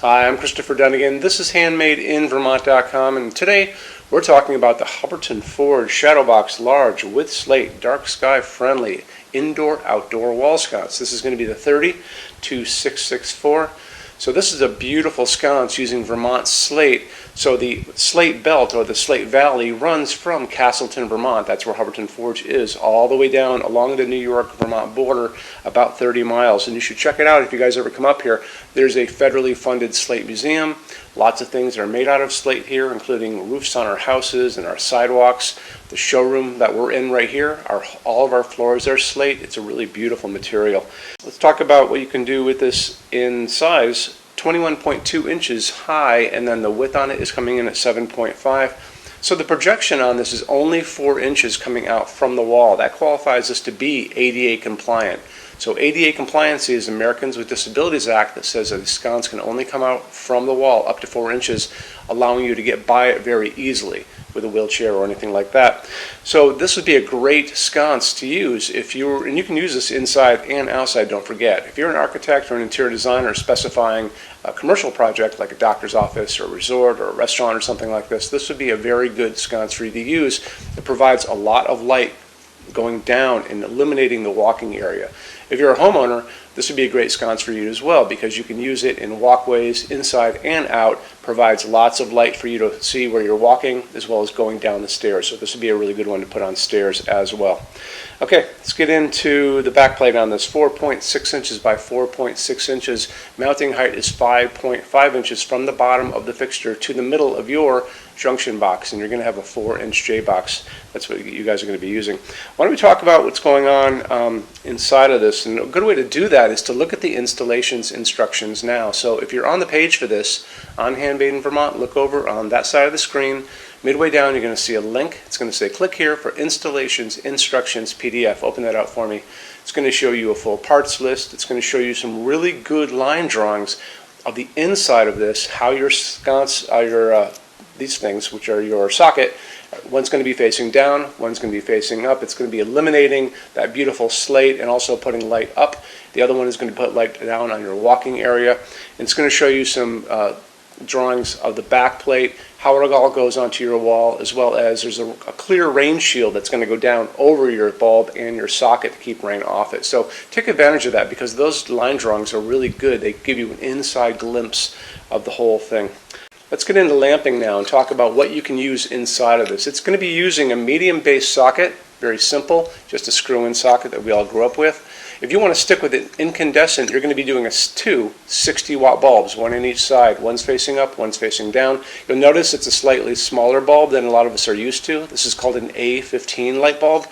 Hi, I'm Christopher Dunnigan. This is HandmadeInVermont.com, and today we're talking about the Hubbardton Forge Shadowbox Large with Slate Dark Sky Friendly Indoor-Outdoor Wall Sconce. This is going to be the 30-664. So this is a beautiful sconce using Vermont slate. So the Slate Belt, or the Slate Valley, runs from Castleton, Vermont, that's where Hubbardton Forge is, all the way down along the New York-Vermont border, about 30 miles. And you should check it out if you guys ever come up here. There's a federally funded slate museum. Lots of things are made out of slate here, including roofs on our houses and our sidewalks. The showroom that we're in right here, all of our floors are slate. It's a really beautiful material. Let's talk about what you can do with this in size. 21.2 inches high, and then the width on it is coming in at 7.5. So the projection on this is only 4 inches coming out from the wall. That qualifies us to be ADA compliant. So ADA compliancy is Americans with Disabilities Act that says that a sconce can only come out from the wall up to 4 inches, allowing you to get by it very easily with a wheelchair or anything like that. So this would be a great sconce to use if you're, and you can use this inside and outside, don't forget. If you're an architect or an interior designer specifying a commercial project like a doctor's office or a resort or a restaurant or something like this, this would be a very good sconce for you to use. It provides a lot of light going down and eliminating the walking area. If you're a homeowner, this would be a great sconce for you as well, because you can use it in walkways inside and out. Provides lots of light for you to see where you're walking as well as going down the stairs. So this would be a really good one to put on stairs as well. Okay, let's get into the back plate on this. 4.6 inches by 4.6 inches. Mounting height is 5.5 inches from the bottom of the fixture to the middle of your junction box, and you're going to have a 4-inch J box. That's what you guys are going to be using. Why don't we talk about what's going on inside of this? And a good way to do that is to look at the installations instructions now. So if you're on the page for this on Handmade in Vermont, look over on that side of the screen. Midway down, you're going to see a link. It's going to say click here for installations instructions PDF. Open that out for me. It's going to show you a full parts list. It's going to show you some really good line drawings of the inside of this, how your sconce, these things, which are your socket, one's going to be facing down, one's going to be facing up. It's going to be eliminating that beautiful slate and also putting light up. The other one is going to put light down on your walking area. And it's going to show you some drawings of the back plate, how it all goes onto your wall, as well as there's a clear rain shield that's going to go down over your bulb and your socket to keep rain off it. So take advantage of that, because those line drawings are really good. They give you an inside glimpse of the whole thing. Let's get into lamping now and talk about what you can use inside of this. It's going to be using a medium base socket, very simple, just a screw-in socket that we all grew up with. If you want to stick with it incandescent, you're going to be doing two 60-watt bulbs, one in each side. One's facing up, one's facing down. You'll notice it's a slightly smaller bulb than a lot of us are used to. This is called an A15 light bulb.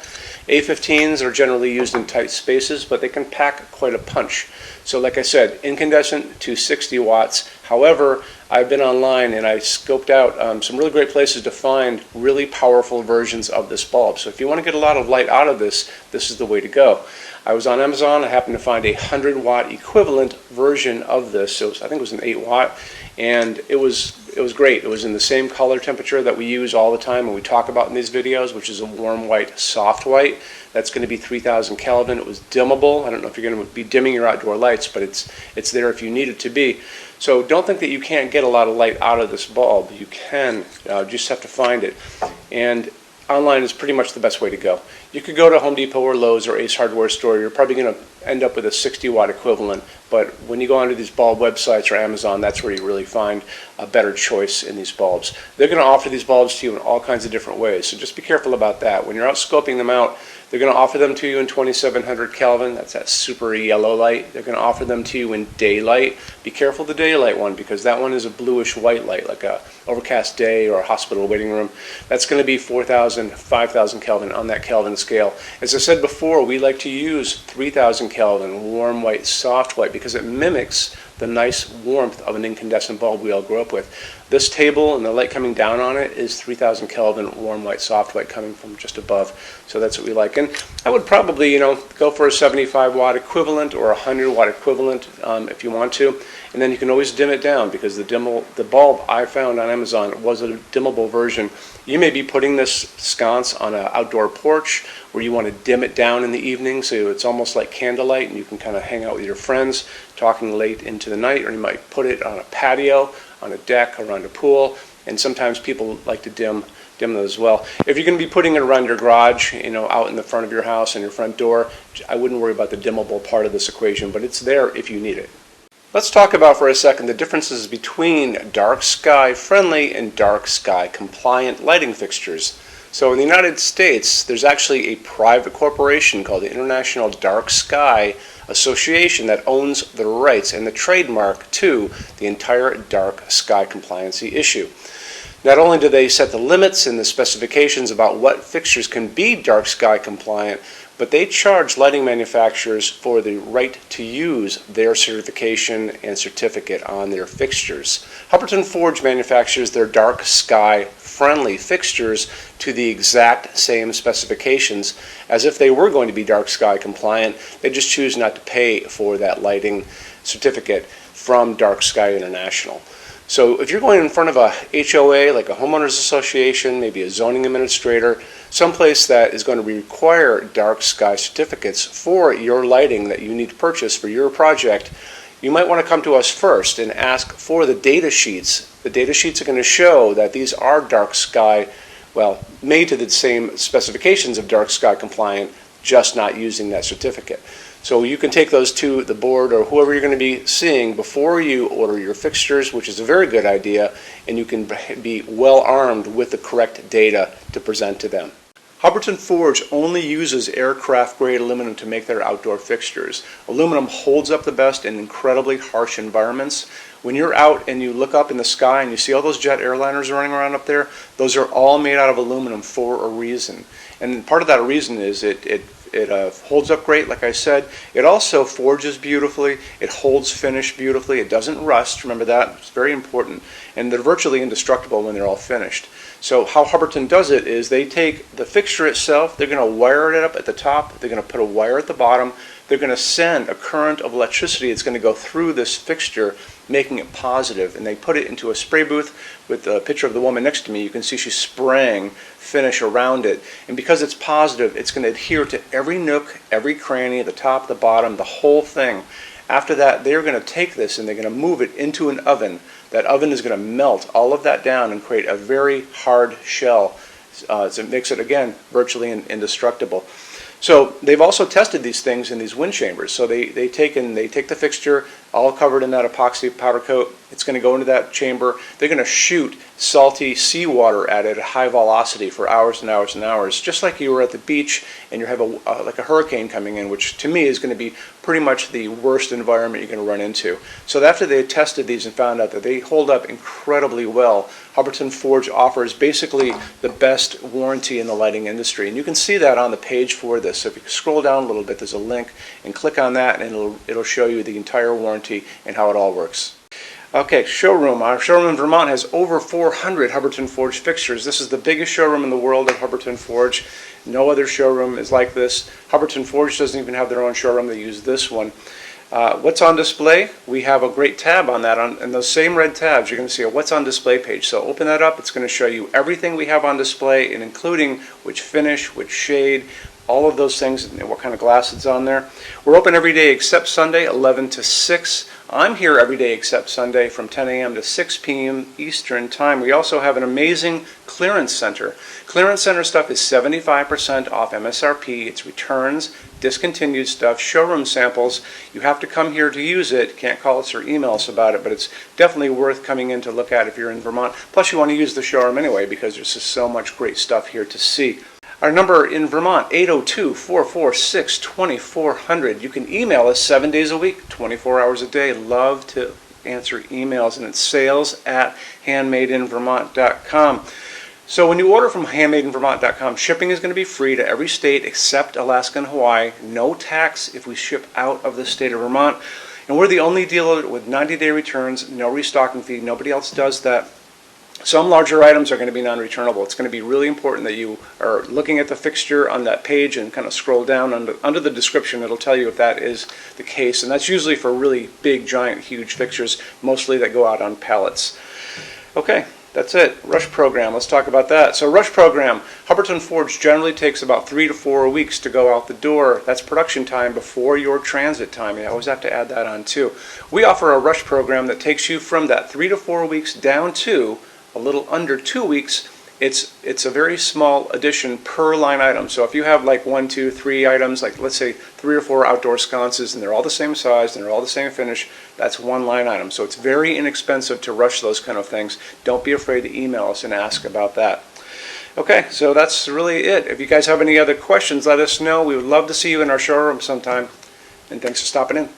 A15s are generally used in tight spaces, but they can pack quite a punch. So like I said, incandescent to 60 watts. However, I've been online and I scoped out some really great places to find really powerful versions of this bulb. So if you want to get a lot of light out of this, this is the way to go. I was on Amazon. I happened to find a 100-watt equivalent version of this. I think it was an 8-watt, and it was great. It was in the same color temperature that we use all the time and we talk about in these videos, which is a warm white, soft white. That's going to be 3,000 Kelvin. It was dimmable. I don't know if you're going to be dimming your outdoor lights, but it's there if you need it to be. So don't think that you can't get a lot of light out of this bulb. You can. Just have to find it. And online is pretty much the best way to go. You could go to Home Depot or Lowe's or Ace Hardware store. You're probably going to end up with a 60-watt equivalent. But when you go onto these bulb websites or Amazon, that's where you really find a better choice in these bulbs. They're going to offer these bulbs to you in all kinds of different ways. So just be careful about that. When you're out scoping them out, they're going to offer them to you in 2700 Kelvin. That's that super yellow light. They're going to offer them to you in daylight. Be careful of the daylight one, because that one is a bluish white light, like a overcast day or a hospital waiting room. That's going to be 4,000, 5,000 Kelvin on that Kelvin scale. As I said before, we like to use 3,000 Kelvin warm white, soft white, because it mimics the nice warmth of an incandescent bulb we all grew up with. This table and the light coming down on it is 3,000 Kelvin warm white, soft white coming from just above. So that's what we like. And I would probably, go for a 75-watt equivalent or a 100-watt equivalent if you want to. And then you can always dim it down, because the bulb I found on Amazon was a dimmable version. You may be putting this sconce on an outdoor porch where you want to dim it down in the evening, so it's almost like candlelight and you can kind of hang out with your friends. talking late into the night, or you might put it on a patio, on a deck, around a pool, and sometimes people like to dim those as well. If you're going to be putting it around your garage, out in the front of your house and your front door, I wouldn't worry about the dimmable part of this equation, but it's there if you need it. Let's talk about for a second the differences between dark sky friendly and dark sky compliant lighting fixtures. So in the United States, there's actually a private corporation called the International Dark Sky Association that owns the rights and the trademark to the entire dark sky compliancy issue. Not only do they set the limits and the specifications about what fixtures can be dark sky compliant, but they charge lighting manufacturers for the right to use their certification and certificate on their fixtures. Hubbardton Forge manufactures their dark sky friendly fixtures to the exact same specifications as if they were going to be dark sky compliant. They just choose not to pay for that lighting certificate from Dark Sky International. So if you're going in front of a HOA, like a homeowners association, maybe a zoning administrator, someplace that is going to require dark sky certificates for your lighting that you need to purchase for your project, you might want to come to us first and ask for the data sheets. The data sheets are going to show that these are dark sky, made to the same specifications of dark sky compliant, just not using that certificate. So you can take those to the board or whoever you're going to be seeing before you order your fixtures, which is a very good idea, and you can be well armed with the correct data to present to them. Hubbardton Forge only uses aircraft grade aluminum to make their outdoor fixtures. Aluminum holds up the best in incredibly harsh environments. When you're out and you look up in the sky and you see all those jet airliners running around up there, those are all made out of aluminum for a reason. And part of that reason is it holds up great, like I said. It also forges beautifully. It holds finish beautifully. It doesn't rust. Remember that. It's very important. And they're virtually indestructible when they're all finished. So how Hubbardton does it is they take the fixture itself, they're going to wire it up at the top, they're going to put a wire at the bottom, they're going to send a current of electricity that's going to go through this fixture, making it positive, and they put it into a spray booth with a picture of the woman next to me. You can see she's spraying finish around it, and because it's positive, it's going to adhere to every nook, every cranny, the top, the bottom, the whole thing. After that, they're going to take this and they're going to move it into an oven. That oven is going to melt all of that down and create a very hard shell. So it makes it, again, virtually indestructible. So they've also tested these things in these wind chambers. So they take the fixture, all covered in that epoxy powder coat. It's going to go into that chamber. They're going to shoot salty seawater at it at high velocity for hours and hours and hours, just like you were at the beach and you have like a hurricane coming in, which to me is going to be pretty much the worst environment you're going to run into. So after they tested these and found out that they hold up incredibly well, Hubbardton Forge offers basically the best warranty in the lighting industry. And you can see that on the page for this. So if you scroll down a little bit, there's a link, and click on that, and it'll show you the entire warranty and how it all works. Okay, showroom. Our showroom in Vermont has over 400 Hubbardton Forge fixtures. This is the biggest showroom in the world at Hubbardton Forge. No other showroom is like this. Hubbardton Forge doesn't even have their own showroom. They use this one. What's on display? We have a great tab on that. And those same red tabs, you're going to see a what's on display page. So open that up. It's going to show you everything we have on display, and including which finish, which shade, all of those things, and what kind of glass it's on there. We're open every day except Sunday, 11 to 6. I'm here every day except Sunday from 10 a.m. to 6 p.m. Eastern Time. We also have an amazing clearance center. Clearance center stuff is 75% off MSRP. It's returns, discontinued stuff, showroom samples. You have to come here to use it. Can't call us or email us about it, but it's definitely worth coming in to look at if you're in Vermont. Plus you want to use the showroom anyway because there's just so much great stuff here to see. Our number in Vermont, 802-446-2400. You can email us 7 days a week, 24 hours a day. Love to answer emails, and it's sales@HandmadeInVermont.com. So when you order from HandmadeInVermont.com, shipping is going to be free to every state except Alaska and Hawaii. No tax if we ship out of the state of Vermont. And we're the only dealer with 90-day returns, no restocking fee. Nobody else does that. Some larger items are going to be non-returnable. It's going to be really important that you are looking at the fixture on that page and kind of scroll down under the description. It'll tell you if that is the case. And that's usually for really big, giant, huge fixtures, mostly that go out on pallets. Okay, That's it. Rush program. Let's talk about that. So rush program. Hubbardton Forge generally takes about 3 to 4 weeks to go out the door. That's production time before your transit time. You always have to add that on too. We offer a rush program that takes you from that 3 to 4 weeks down to a little under 2 weeks. It's a very small addition per line item. So if you have like 1, 2, 3 items, like let's say 3 or 4 outdoor sconces, and they're all the same size and they're all the same finish, that's one line item. So it's very inexpensive to rush those kind of things. Don't be afraid to email us and ask about that. Okay, so that's really it. If you guys have any other questions, let us know. We would love to see you in our showroom sometime. And thanks for stopping in.